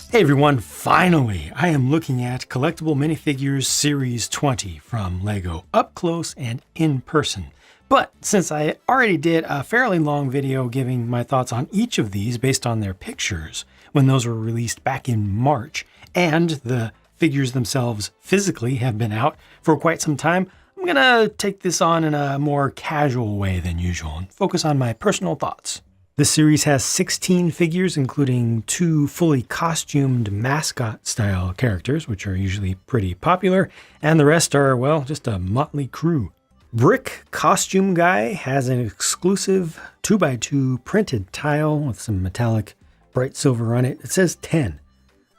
Hey everyone, finally I am looking at Collectible Minifigures Series 20 from LEGO up close and in person. But since I already did a fairly long video giving my thoughts on each of these based on their pictures when those were released back in March, and the figures themselves physically have been out for quite some time, I'm gonna take this on in a more casual way than usual and focus on my personal thoughts. This series has 16 figures, including 2 fully costumed mascot-style characters, which are usually pretty popular, and the rest are, well, just a motley crew. Brick Costume Guy has an exclusive 2x2 printed tile with some metallic bright silver on it. It says 10.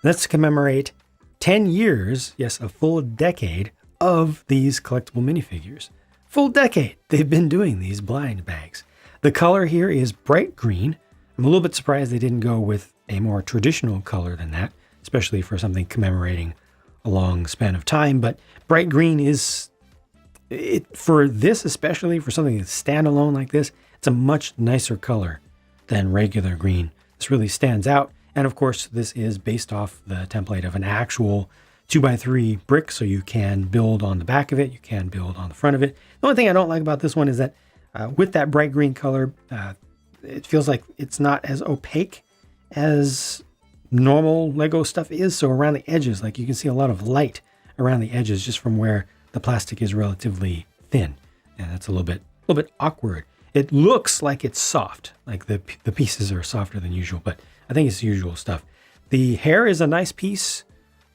That's to commemorate 10 years, yes, a full decade, of these collectible minifigures. Full decade they've been doing these blind bags. The color here is bright green. I'm a little bit surprised they didn't go with a more traditional color than that, especially for something commemorating a long span of time. But bright green is, for this, especially for something that's standalone like this, it's a much nicer color than regular green. This really stands out. And of course, this is based off the template of an actual 2x3 brick, so you can build on the back of it, you can build on the front of it. The only thing I don't like about this one is that with that bright green color, it feels like it's not as opaque as normal Lego stuff is. So around the edges, like you can see a lot of light around the edges just from where the plastic is relatively thin. And that's a little bit awkward. It looks like it's soft, like the pieces are softer than usual, but I think it's the usual stuff. The hair is a nice piece,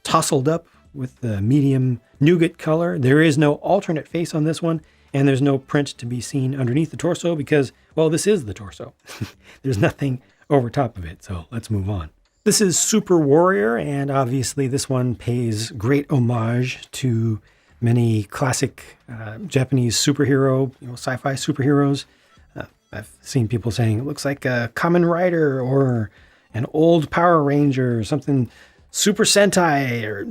tousled up with the medium nougat color. There is no alternate face on this one. And there's no print to be seen underneath the torso because, well, this is the torso. There's nothing over top of it, so let's move on. This is Super Warrior, and obviously this one pays great homage to many classic Japanese superhero, sci-fi superheroes. I've seen people saying it looks like a Kamen Rider or an old Power Ranger or something, Super Sentai, or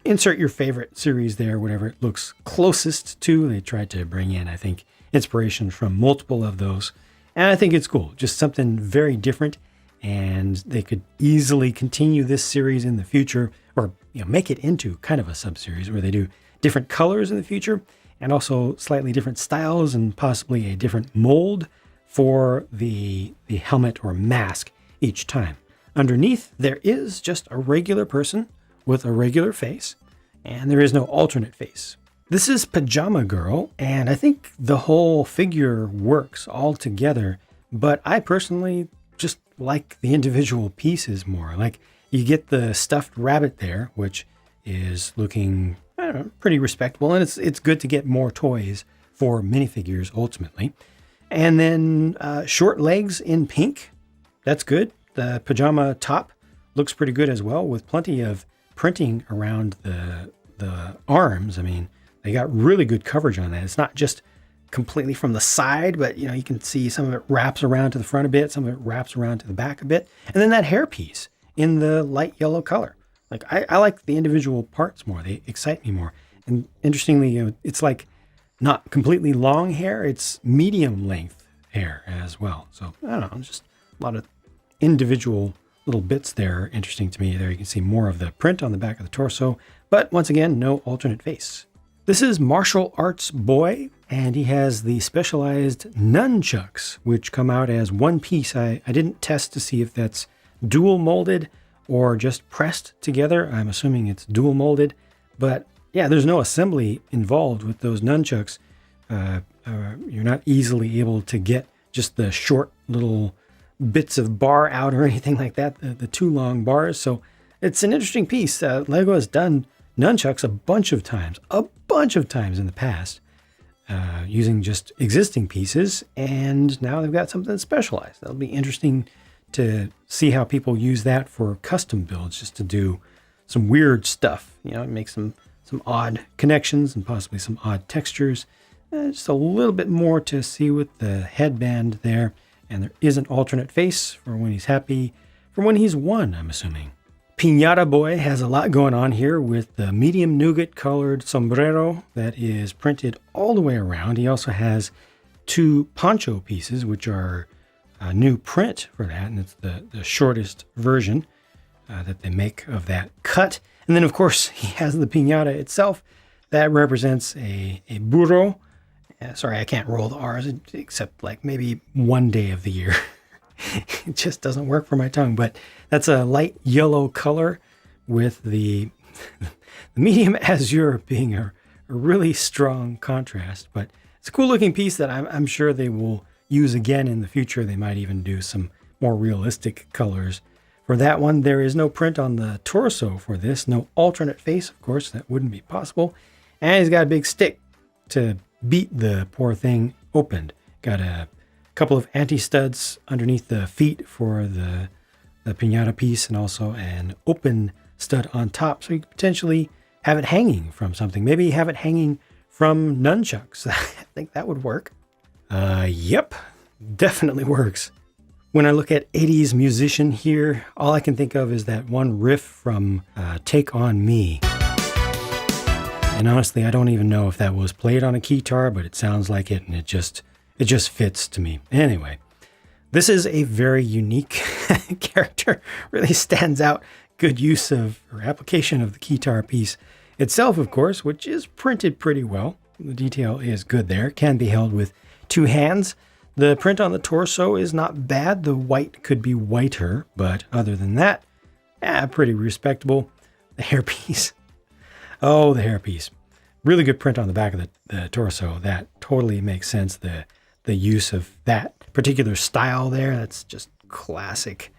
insert your favorite series there, whatever it looks closest to. They tried to bring in, I think, inspiration from multiple of those. And I think it's cool. Just something very different. And they could easily continue this series in the future, or make it into kind of a sub-series where they do different colors in the future and also slightly different styles and possibly a different mold for the helmet or mask each time. Underneath, there is just a regular person with a regular face, and there is no alternate face. This is Pajama Girl, and I think the whole figure works all together, but I personally just like the individual pieces more. Like, you get the stuffed rabbit there, which is looking, I don't know, pretty respectable, and it's good to get more toys for minifigures ultimately. And then short legs in pink, that's good. The pajama top looks pretty good as well, with plenty of printing around the arms. I mean, they got really good coverage on that. It's not just completely from the side, but you can see some of it wraps around to the front a bit, some of it wraps around to the back a bit. And then that hair piece in the light yellow color. Like, I like the individual parts more. They excite me more. And interestingly, it's like not completely long hair, it's medium length hair as well. So I don't know, just a lot of individual little bits there interesting to me. There you can see more of the print on the back of the torso, but once again, no alternate face. This is Martial Arts Boy, and he has the specialized nunchucks, which come out as one piece. I didn't test to see if that's dual molded or just pressed together. I'm assuming it's dual molded, but yeah, there's no assembly involved with those nunchucks. You're not easily able to get just the short little bits of bar out or anything like that, the two long bars. So it's an interesting piece. Lego has done nunchucks a bunch of times in the past, using just existing pieces, and now they've got something specialized. That'll be interesting to see how people use that for custom builds, just to do some weird stuff, make some odd connections and possibly some odd textures. Just a little bit more to see with the headband there. And there is an alternate face for when he's happy, for when he's won, I'm assuming. Pinata Boy has a lot going on here with the medium nougat colored sombrero that is printed all the way around. He also has 2 poncho pieces, which are new print for that, and it's the shortest version that they make of that cut. And then, of course, he has the piñata itself. That represents a burro. Sorry, I can't roll the R's except like maybe one day of the year. It just doesn't work for my tongue. But that's a light yellow color with the medium azure being a really strong contrast. But it's a cool looking piece that I'm sure they will use again in the future. They might even do some more realistic colors. For that one, there is no print on the torso for this. No alternate face, of course. That wouldn't be possible. And he's got a big stick to beat the poor thing opened. Got a couple of anti-studs underneath the feet for the piñata piece, and also an open stud on top. So you could potentially have it hanging from something. Maybe have it hanging from nunchucks. I think that would work. Yep, definitely works. When I look at 80s musician here, all I can think of is that one riff from Take On Me. And honestly, I don't even know if that was played on a guitar, but it sounds like it, and it just fits to me. Anyway, this is a very unique character. Really stands out. Good use of or application of the guitar piece itself, of course, which is printed pretty well. The detail is good there. Can be held with two hands. The print on the torso is not bad. The white could be whiter, but other than that, pretty respectable. The hairpiece. Oh, the hairpiece. Really good print on the back of the torso. That totally makes sense. The use of that particular style there, that's just classic.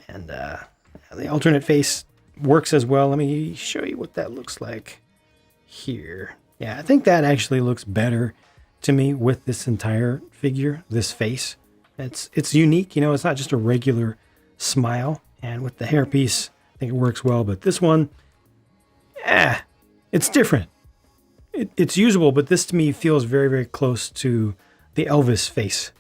And the alternate face works as well. Let me show you what that looks like here. Yeah, I think that actually looks better to me with this entire figure, this face. It's unique, it's not just a regular smile. And with the hairpiece, I think it works well. But this one, it's different. It's usable, but this to me feels very, very close to the Elvis face.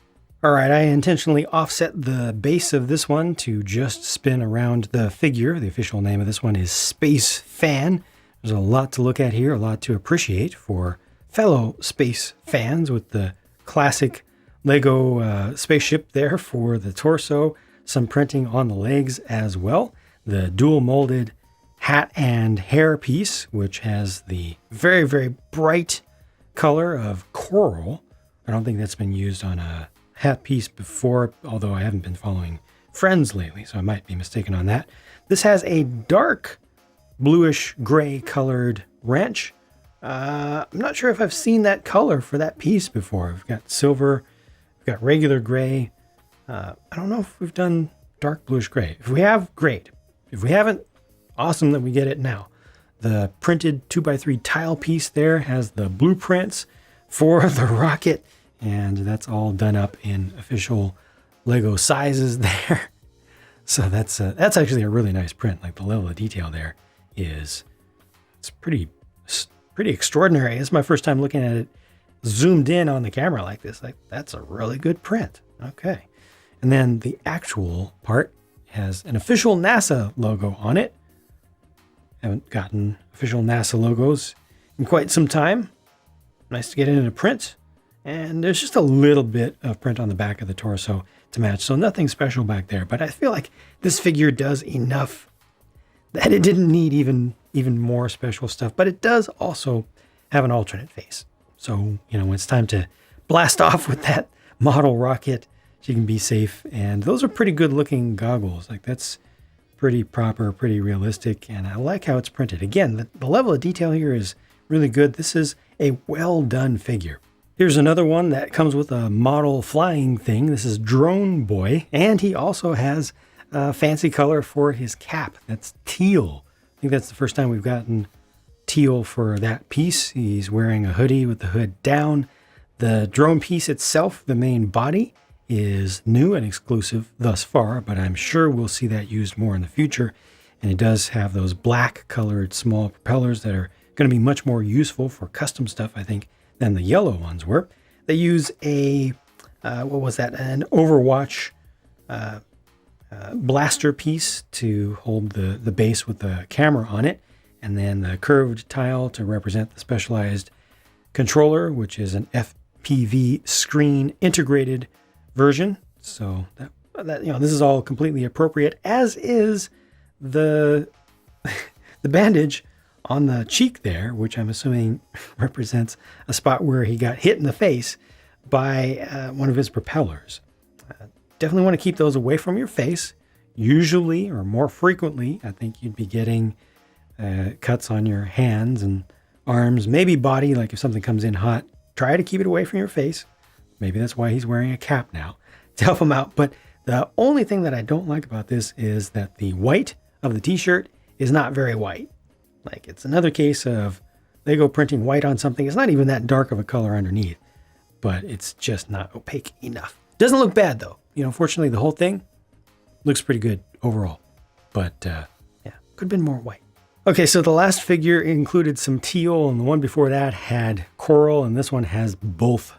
All right, I intentionally offset the base of this one to just spin around the figure. The official name of this one is Space Fan. There's a lot to look at here, a lot to appreciate for fellow space fans, with the classic Lego spaceship there for the torso, some printing on the legs as well. The dual molded hat and hair piece, which has the very, very bright color of coral. I don't think that's been used on a hat piece before, although I haven't been following Friends lately, so I might be mistaken on that. This has a dark bluish gray colored wrench. I'm not sure if I've seen that color for that piece before. We've got silver, we've got regular gray. I don't know if we've done dark bluish gray. If we have, great. If we haven't, awesome that we get it now. The printed 2x3 tile piece there has the blueprints for the rocket, and that's all done up in official Lego sizes there. So that's actually a really nice print. Like, the level of detail there it's pretty extraordinary. It's my first time looking at it zoomed in on the camera like this. Like, that's a really good print. Okay. And then the actual part has an official NASA logo on it. Haven't gotten official NASA logos in quite some time. Nice to get it in a print. And there's just a little bit of print on the back of the torso to match. So nothing special back there. But I feel like this figure does enough that it didn't need even more special stuff. But it does also have an alternate face. So, when it's time to blast off with that model rocket, she can be safe. And those are pretty good looking goggles. Like, that's pretty proper, pretty realistic. And I like how it's printed. Again, the level of detail here is really good. This is a well done figure. Here's another one that comes with a model flying thing. This is Drone Boy. And he also has a fancy color for his cap. That's teal. I think that's the first time we've gotten teal for that piece. He's wearing a hoodie with the hood down. The drone piece itself, the main body, is new and exclusive thus far, but I'm sure we'll see that used more in the future. And it does have those black colored small propellers that are going to be much more useful for custom stuff, I think, than the yellow ones were. They use an Overwatch blaster piece to hold the base with the camera on it, and then the curved tile to represent the specialized controller, which is an FPV screen integrated version. So that this is all completely appropriate, as is the the bandage on the cheek there, which I'm assuming represents a spot where he got hit in the face by one of his propellers. Definitely want to keep those away from your face. Usually, or more frequently, I think you'd be getting cuts on your hands and arms, maybe body, like if something comes in hot. Try to keep it away from your face. Maybe that's why he's wearing a cap now to help him out. But the only thing that I don't like about this is that the white of the t-shirt is not very white. Like, it's another case of Lego printing white on something. It's not even that dark of a color underneath, but it's just not opaque enough. Doesn't look bad though. Fortunately the whole thing looks pretty good overall, but yeah, could have been more white. Okay, so the last figure included some teal, and the one before that had coral, and this one has both.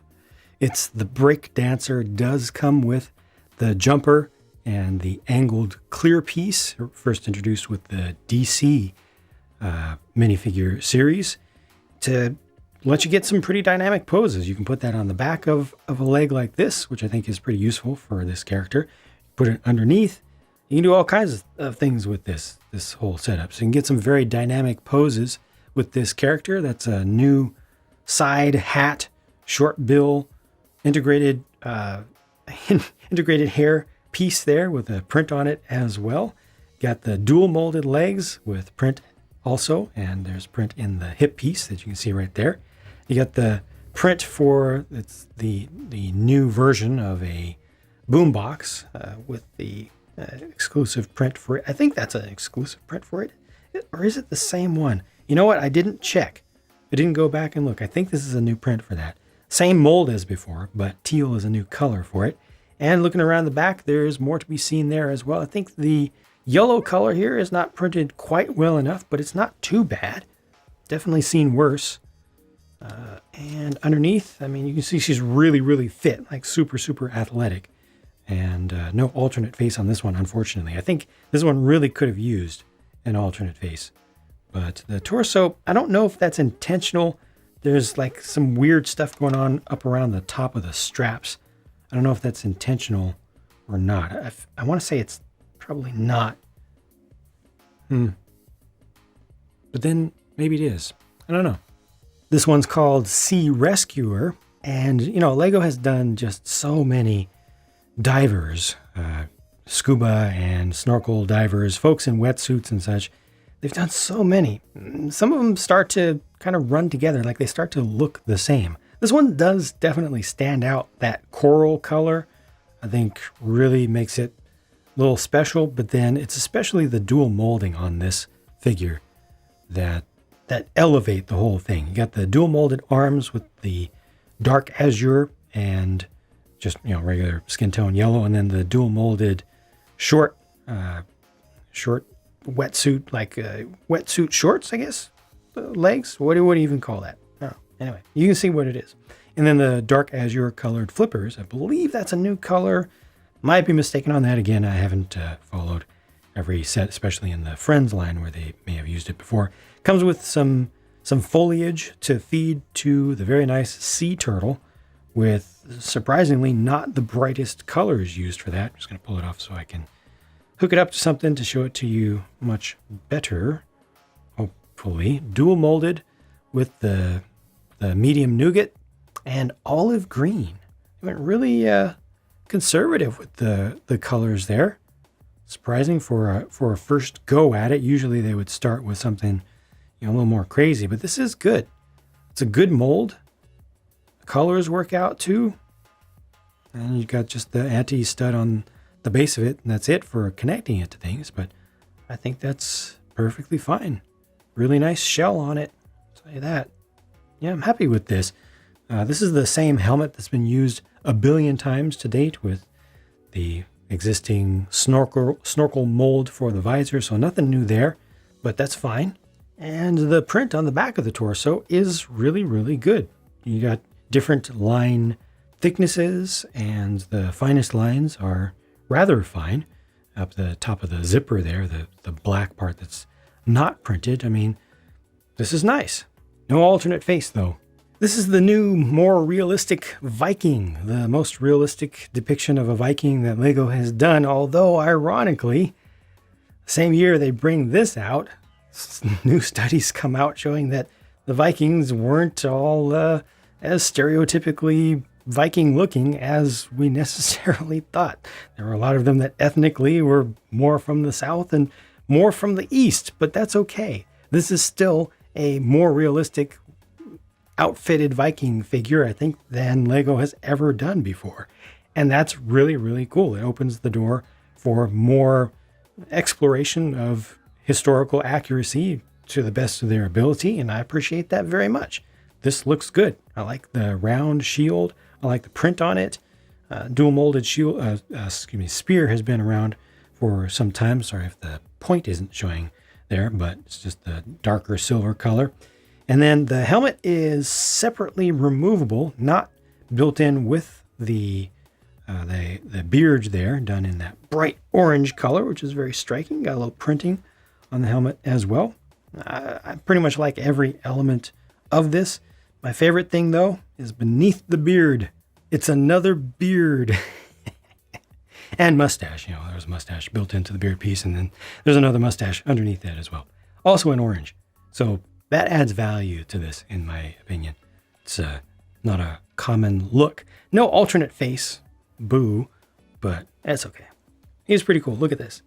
It's the break dancer. Does come with the jumper and the angled clear piece, first introduced with the DC minifigure series, to let you get some pretty dynamic poses. You can put that on the back of a leg like this, which I think is pretty useful for this character. Put it underneath. You can do all kinds of things with this whole setup. So you can get some very dynamic poses with this character. That's a new side hat, short bill, integrated integrated hair piece there with a print on it as well. Got the dual molded legs with print also, and there's print in the hip piece that you can see right there. You got the print for it's the new version of a boombox with the exclusive print for it. I think that's an exclusive print for it. Or is it the same one? You know what? I didn't check. I didn't go back and look. I think this is a new print for that. Same mold as before, but teal is a new color for it. And looking around the back, there's more to be seen there as well. I think the yellow color here is not printed quite well enough, but it's not too bad. Definitely seen worse. And underneath, I mean, you can see she's really, really fit, like super, super athletic. And no alternate face on this one, unfortunately. I think this one really could have used an alternate face. But the torso, I don't know if that's intentional. There's like some weird stuff going on up around the top of the straps. I don't know if that's intentional or not. I want to say it's probably not. But then maybe it is. I don't know. This one's called Sea Rescuer. And, Lego has done just so many divers, scuba and snorkel divers, folks in wetsuits and such. They've done so many. Some of them start to kind of run together, like they start to look the same. This one does definitely stand out. That coral color, I think, really makes it a little special, but then it's especially the dual molding on this figure that elevate the whole thing. You got the dual molded arms with the dark azure and just, regular skin tone yellow, and then the dual molded short wetsuit, like wetsuit shorts, I guess, legs. What do you even call that? Oh, anyway, you can see what it is. And then the dark azure colored flippers. I believe that's a new color. Might be mistaken on that. Again, I haven't followed every set, especially in the Friends line where they may have used it before. Comes with some foliage to feed to the very nice sea turtle, with surprisingly not the brightest colors used for that. I'm just going to pull it off so I can hook it up to something to show it to you much better. Hopefully. Dual molded with the medium nougat and olive green. I went really conservative with the colors there. Surprising for a first go at it. Usually they would start with something a little more crazy, but this is good. It's a good mold. The colors work out too. And you got just the anti-stud on the base of it, and that's it for connecting it to things, but I think that's perfectly fine. Really nice shell on it. I'll tell you that. Yeah, I'm happy with this. This is the same helmet that's been used a billion times to date with the existing snorkel mold for the visor, so nothing new there, but that's fine. And the print on the back of the torso is really, really good. You got different line thicknesses, and the finest lines are rather fine. Up the top of the zipper there, the black part that's not printed. I mean, this is nice. No alternate face though. This is the new, more realistic Viking, the most realistic depiction of a Viking that LEGO has done, although ironically, same year they bring this out, new studies come out showing that the Vikings weren't all as stereotypically Viking looking as we necessarily thought. There were a lot of them that ethnically were more from the south and more from the east, but that's okay. This is still a more realistic outfitted Viking figure, I think, than LEGO has ever done before. And that's really, really cool. It opens the door for more exploration of historical accuracy to the best of their ability, and I appreciate that very much. This looks good. I like the round shield. I like the print on it. Dual molded shield, spear has been around for some time. Sorry if the point isn't showing there, but it's just the darker silver color. And then the helmet is separately removable, not built in with the beard there, done in that bright orange color, which is very striking. Got a little printing on the helmet as well. I pretty much like every element of this. My favorite thing, though, is beneath the beard. It's another beard. And mustache. You know, there's a mustache built into the beard piece, and then there's another mustache underneath that as well. Also in orange. So that adds value to this, in my opinion. It's not a common look. No alternate face. Boo. But that's okay. He's pretty cool. Look at this.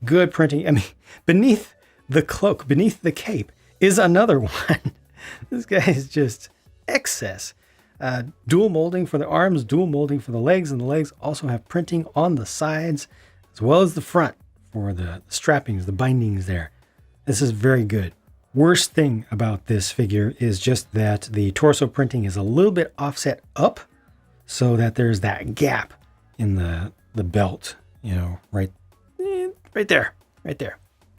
Good printing. I mean, beneath the cloak, beneath the cape, is another one. This guy is just excess. Dual molding for the arms, dual molding for the legs, and the legs also have printing on the sides as well as the front for the strappings, the bindings there. This is very good. Worst thing about this figure is just that the torso printing is a little bit offset up so that there's that gap in the belt, you know, right there.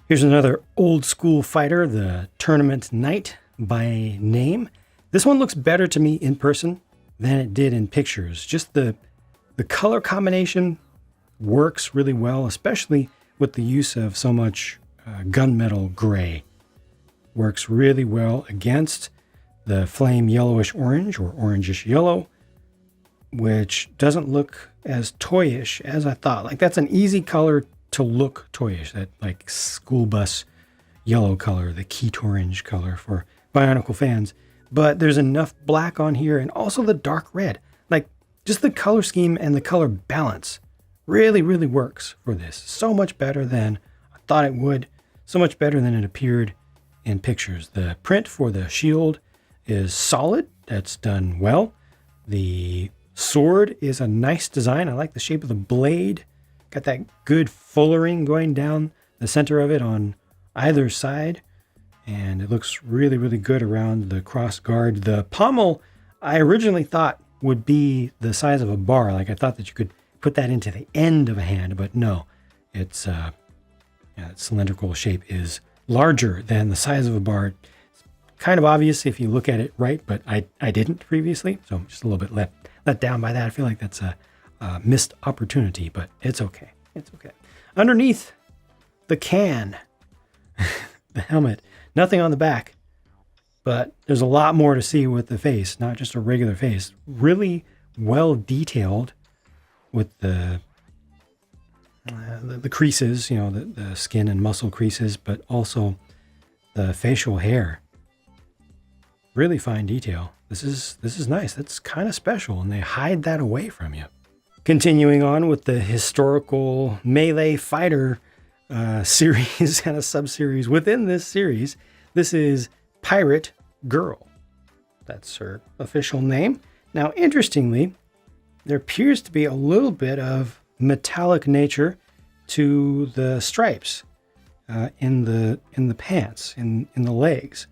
Here's another old school fighter, the Tournament Knight by name. This one looks better to me in person than it did in pictures. Just the color combination works really well, especially with the use of so much gunmetal gray. Works really well against the flame yellowish orange or orangish yellow, which doesn't look as toyish as I thought. Like, that's an easy color to look toyish, that like school bus yellow color, the Keat orange color for Bionicle fans. But there's enough black on here, and also the dark red. Like, just the color scheme and the color balance really, really works for this. So much better than I thought it would. So much better than it appeared in pictures. The print for the shield is solid. That's done well. The sword is a nice design. I like the shape of the blade. Got that good fullering going down the center of it on either side. And it looks really, really good around the cross guard. The pommel, I originally thought would be the size of a bar. Like, I thought that you could put that into the end of a hand, but no. It's, its cylindrical shape is larger than the size of a bar. It's kind of obvious if you look at it right, but I didn't previously. So I'm just a little bit let down by that. I feel like that's a missed opportunity, but it's okay. It's okay. Underneath the can, the helmet, nothing on the back, but there's a lot more to see with the face, not just a regular face. Really well detailed with the creases, you know, the skin and muscle creases, but also the facial hair. Really fine detail. This is nice. That's kind of special, and they hide that away from you. Continuing on with the historical melee fighter series and a sub-series within this series, this is Pirate Girl. That's her official name. Now, interestingly, there appears to be a little bit of metallic nature to the stripes in the pants, in the legs.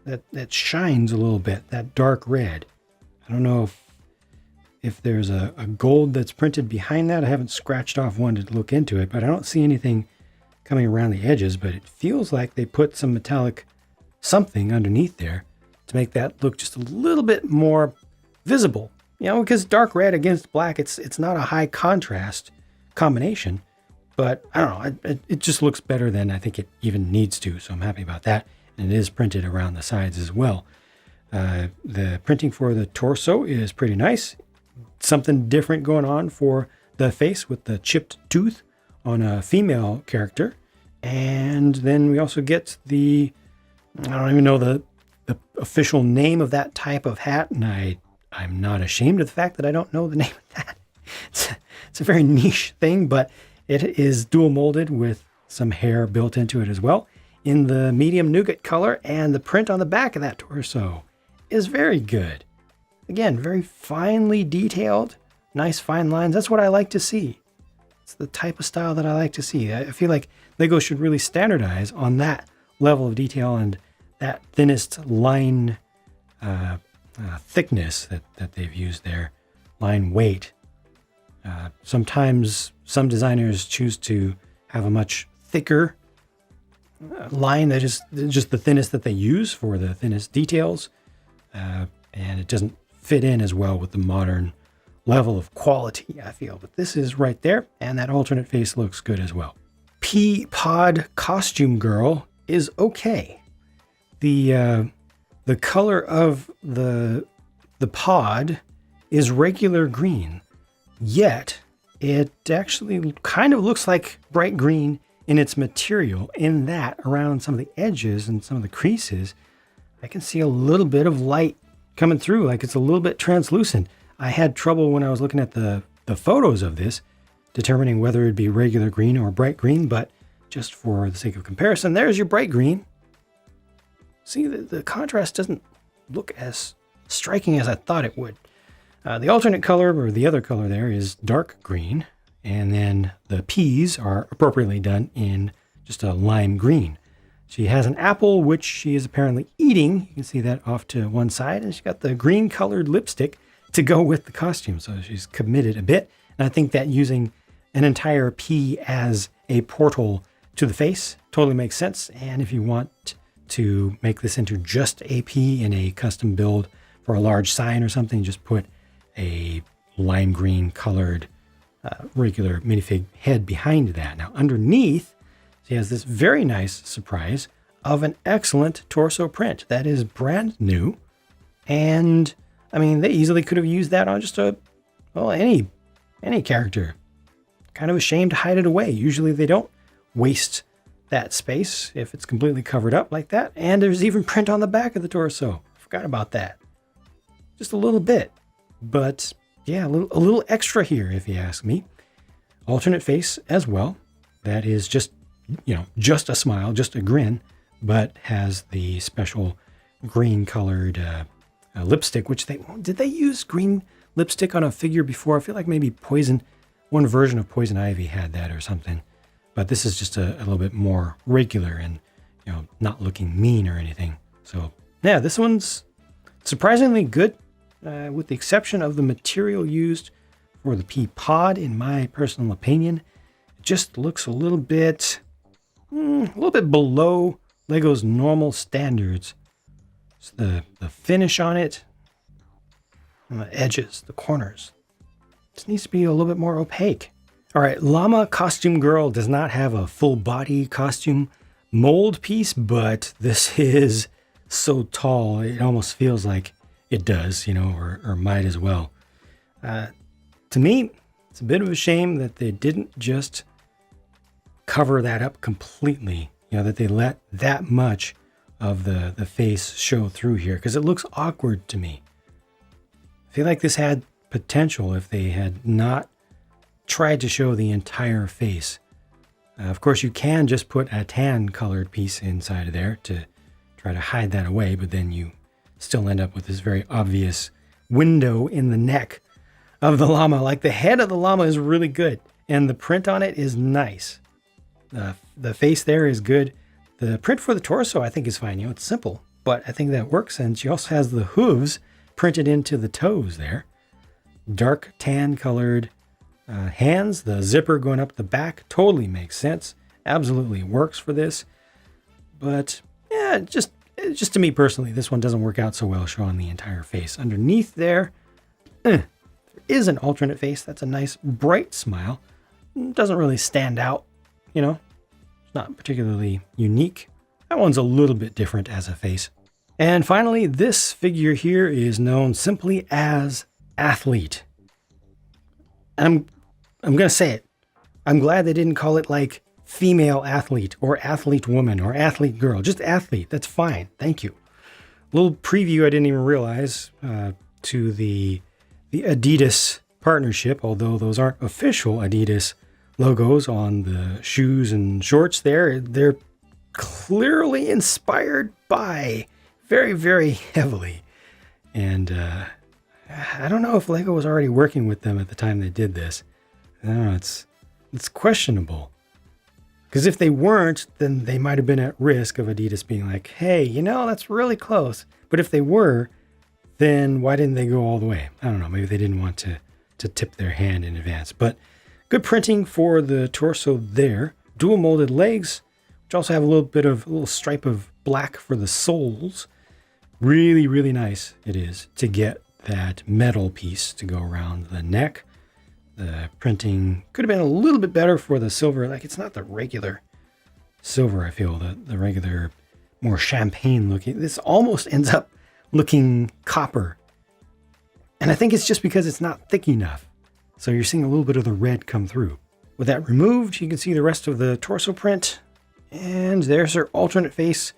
That shines a little bit, that dark red. I don't know if there's a gold that's printed behind that. I haven't scratched off one to look into it, but I don't see anything coming around the edges, but it feels like they put some metallic something underneath there to make that look just a little bit more visible. You know, because dark red against black, it's not a high contrast combination, but I don't know, it just looks better than I think it even needs to, so I'm happy about that. And it is printed around the sides as well. The printing for the torso is pretty nice. Something different going on for the face with the chipped tooth on a female character. And then we also get I don't even know the official name of that type of hat, and I'm not ashamed of the fact that I don't know the name of that. It's a very niche thing, but it is dual molded with some hair built into it as well in the medium nougat color, and the print on the back of that torso is very good. Again, very finely detailed, nice fine lines. That's what I like to see. It's the type of style that I like to see. I feel like LEGO should really standardize on that level of detail and that thinnest line thickness that they've used there, line weight. Sometimes some designers choose to have a much thicker line that is just the thinnest that they use for the thinnest details, and it doesn't fit in as well with the modern level of quality, I feel. But this is right there, and that alternate face looks good as well. Peapod Costume Girl is okay. The color of the pod is regular green, yet it actually kind of looks like bright green in its material, in that around some of the edges and some of the creases, I can see a little bit of light coming through, like it's a little bit translucent. I had trouble when I was looking at the photos of this, determining whether it'd be regular green or bright green, but just for the sake of comparison, there's your bright green. See, the contrast doesn't look as striking as I thought it would. The alternate color, or the other color there, is dark green, and then the peas are appropriately done in just a lime green. She has an apple, which she is apparently eating. You can see that off to one side, and she's got the green colored lipstick to go with the costume, so she's committed a bit. And I think that using an entire pea as a portal to the face totally makes sense. And if you want to make this into just a pea in a custom build for a large sign or something, just put a lime green colored regular minifig head behind that. Now underneath, she has this very nice surprise of an excellent torso print that is brand new. And I mean, they easily could have used that on just any character. Kind of a shame to hide it away. Usually they don't waste that space if it's completely covered up like that. And there's even print on the back of the torso. Forgot about that. Just a little bit. But yeah, a little extra here, if you ask me. Alternate face as well. That is just a smile, just a grin, but has the special green colored lipstick, which did they use green lipstick on a figure before? I feel like maybe one version of Poison Ivy had that or something. But this is just a little bit more regular and not looking mean or anything. So yeah, this one's surprisingly good. With the exception of the material used for the Peapod, in my personal opinion, it just looks a little bit below LEGO's normal standards. So the finish on it, and the edges, the corners, just needs to be a little bit more opaque. All right, Llama Costume Girl does not have a full body costume mold piece, but this is so tall, it almost feels like it does, or might as well. To me, it's a bit of a shame that they didn't just cover that up completely, that they let that much of the face show through here, because it looks awkward to me. I feel like this had potential if they had not tried to show the entire face. Of course, you can just put a tan colored piece inside of there to try to hide that away, but then you still end up with this very obvious window in the neck of the llama. Like, the head of the llama is really good, and the print on it is nice. The face there is good. The print for the torso, I think, is fine. It's simple, but I think that works. And she also has the hooves printed into the toes there. Dark tan colored hands. The zipper going up the back totally makes sense. Absolutely works for this. But yeah, just to me personally, this one doesn't work out so well showing the entire face. Underneath there, there is an alternate face. That's a nice bright smile. Doesn't really stand out, It's not particularly unique. That one's a little bit different as a face. And finally, this figure here is known simply as Athlete. I'm going to say it. I'm glad they didn't call it like female athlete or athlete woman or athlete girl. Just athlete. That's fine. Thank you. A little preview I didn't even realize to the Adidas partnership, although those aren't official Adidas logos on the shoes and shorts there. They're clearly inspired by very, very heavily. And I don't know if Lego was already working with them at the time they did this. I don't know, it's questionable. Because if they weren't, then they might have been at risk of Adidas being like, hey, you know, that's really close. But if they were, then why didn't they go all the way? I don't know, maybe they didn't want to tip their hand in advance. But good printing for the torso there. Dual molded legs, which also have a little stripe of black for the soles. Really, really nice it is to get that metal piece to go around the neck. The printing could have been a little bit better for the silver. Like, it's not the regular silver, I feel, the regular, more champagne looking. This almost ends up looking copper. And I think it's just because it's not thick enough. So you're seeing a little bit of the red come through. With that removed, you can see the rest of the torso print. And there's her alternate face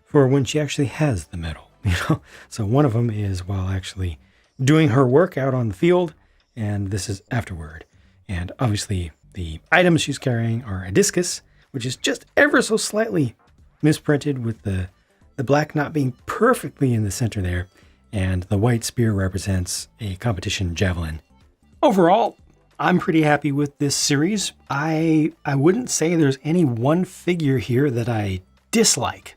for when she actually has the metal. You know, so one of them is while actually doing her work out on the field, and this is afterward. And obviously the items she's carrying are a discus, which is just ever so slightly misprinted with the black not being perfectly in the center there, and the white spear represents a competition javelin. Overall, I'm pretty happy with this series. I wouldn't say there's any one figure here that I dislike.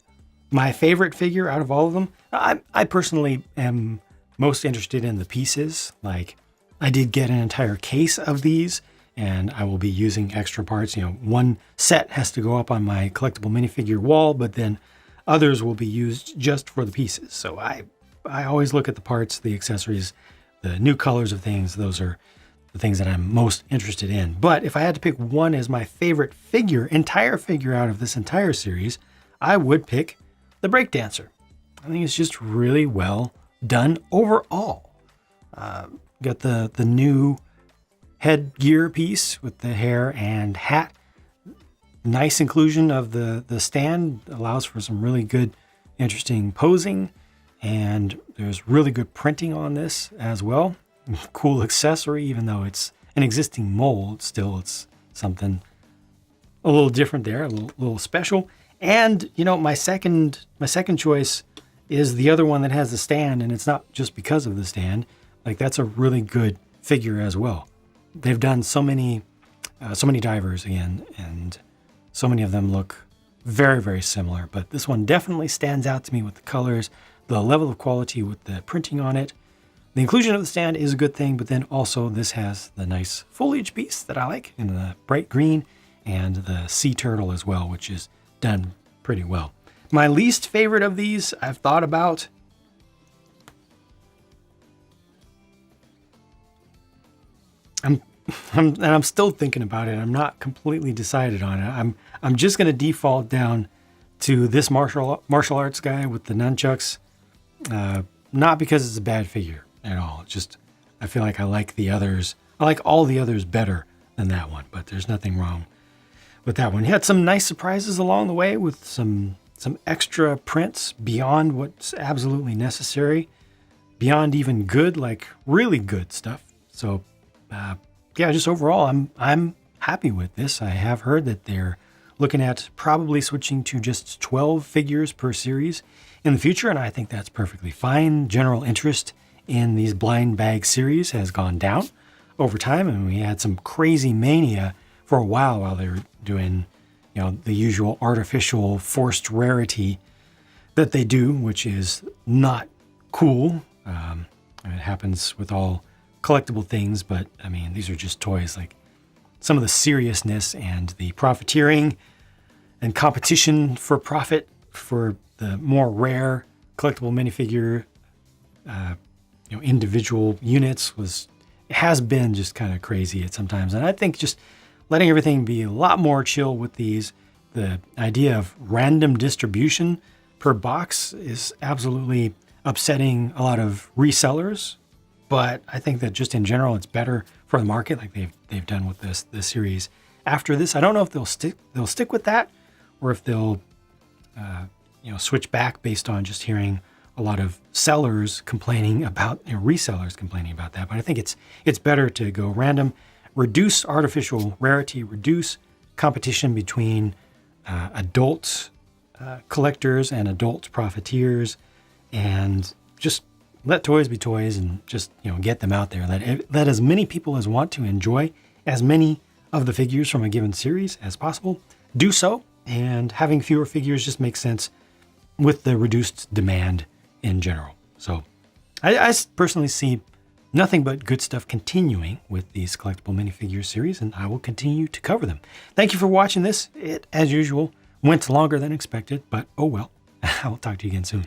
My favorite figure out of all of them, I personally am most interested in the pieces. Like, I did get an entire case of these, and I will be using extra parts. You know, one set has to go up on my collectible minifigure wall, but then others will be used just for the pieces. So I always look at the parts, the accessories, the new colors of things. Those are the things that I'm most interested in. But if I had to pick one as my favorite entire figure out of this entire series, I would pick the Breakdancer. I think it's just really well done overall. Got the new headgear piece with the hair and hat. Nice inclusion of the stand, allows for some really good, interesting posing. And there's really good printing on this as well. Cool accessory, even though it's an existing mold, still it's something a little different there, a little special. And, you know, my second choice is the other one that has the stand, and it's not just because of the stand. Like, that's a really good figure as well. They've done so many divers again, and so many of them look very, very similar. But this one definitely stands out to me with the colors, the level of quality with the printing on it. The inclusion of the stand is a good thing, but then also this has the nice foliage piece that I like in the bright green, and the sea turtle as well, which is done pretty well. My least favorite of these I've thought about. I'm still thinking about it. I'm not completely decided on it. I'm just going to default down to this martial arts guy with the nunchucks. Not because it's a bad figure at all. It's just I feel like I like the others. I like all the others better than that one, but there's nothing wrong with that one. He had some nice surprises along the way with some extra prints beyond what's absolutely necessary, beyond even good, like really good stuff. So yeah, just overall, I'm happy with this. I have heard that they're looking at probably switching to just 12 figures per series in the future, and I think that's perfectly fine. General interest in these blind bag series has gone down over time, and we had some crazy mania for a while they were doing, you know, the usual artificial forced rarity that they do, which is not cool. It happens with all collectible things, but I mean, these are just toys. Like, some of the seriousness and the profiteering and competition for profit for the more rare collectible minifigure, individual units has been just kind of crazy at sometimes. And I think just letting everything be a lot more chill with these, the idea of random distribution per box is absolutely upsetting a lot of resellers, but I think that just in general, it's better for the market, like they've done with this series. After this, I don't know if they'll stick with that, or if they'll switch back based on just hearing a lot of sellers complaining about, resellers complaining about that. But I think it's better to go random, reduce artificial rarity, reduce competition between adult collectors and adult profiteers, and just let toys be toys, and just get them out there. Let as many people as want to enjoy as many of the figures from a given series as possible do so, and having fewer figures just makes sense with the reduced demand in general. So I personally see nothing but good stuff continuing with these collectible minifigures series, and I will continue to cover them. Thank you for watching this. It, as usual, went longer than expected, but oh well. I will talk to you again soon.